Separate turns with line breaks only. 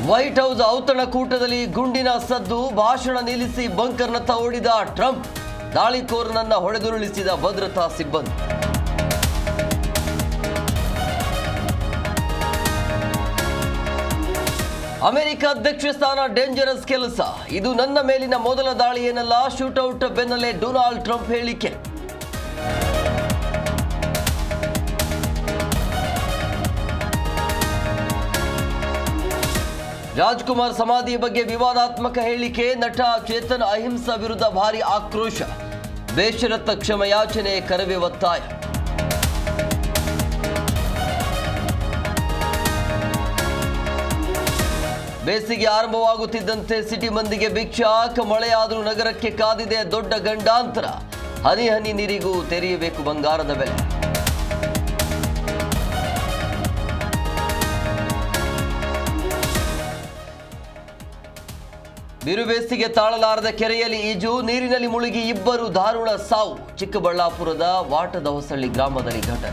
White house ಔತಣಕೂಟದಲ್ಲಿ ಗುಂಡಿನ ಸದ್ದು, ಭಾಷಣ ನಿಲ್ಲಿಸಿ ಬಂಕರ್ನತ್ತ ಓಡಿದ ಟ್ರಂಪ್, ದಾಳಿಕೋರನನ್ನ ಹೊಡೆದುರುಳಿಸಿದ ಭದ್ರತಾ ಸಿಬ್ಬಂದಿ. ಅಮೆರಿಕ ಅಧ್ಯಕ್ಷ ಸ್ಥಾನ ಡೇಂಜರಸ್ ಕೆಲಸ, ಇದು ನನ್ನ ಮೇಲಿನ ಮೊದಲ ದಾಳಿ ಏನಲ್ಲ, ಶೂಟೌಟ್ ಬೆನ್ನಲ್ಲೇ ಡೊನಾಲ್ಡ್ ಟ್ರಂಪ್ ಹೇಳಿಕೆ. ರಾಜ್ಕುಮಾರ್ ಸಮಾಧಿ ಬಗ್ಗೆ ವಿವಾದಾತ್ಮಕ ಹೇಳಿಕೆ, ನಟ ಚೇತನ್ ಅಹಿಂಸಾ ವಿರುದ್ಧ ಭಾರಿ ಆಕ್ರೋಶ, ಬೇಷರತ್ತ ಕ್ಷಮೆಯಾಚನೆ, ಕರವೇ ಒತ್ತಾಯ. ಬೇಸಿಗೆ ಆರಂಭವಾಗುತ್ತಿದ್ದಂತೆ ಸಿಟಿ ಮಂದಿಗೆ ಭಿಕ್ಷಾಕ್, ಮಳೆಯಾದರೂ ನಗರಕ್ಕೆ ಕಾದಿದೆ ದೊಡ್ಡ ಗಂಡಾಂತರ, ಹನಿ ಹನಿ ನೀರಿಗೂ ತೆರೆಯಬೇಕು ಬಂಗಾರದ ಬೆಲೆ. ಬಿರುಬೇಸಿಗೆ ತಾಳಲಾರದ ಕೆರೆಯಲ್ಲಿ ಈಜು, ನೀರಿನಲ್ಲಿ ಮುಳುಗಿ ಇಬ್ಬರು ದಾರುಣ ಸಾವು, ಚಿಕ್ಕಬಳ್ಳಾಪುರದ ವಾಟದ ಹೊಸಳ್ಳಿ ಗ್ರಾಮದಲ್ಲಿ ಘಟನೆ.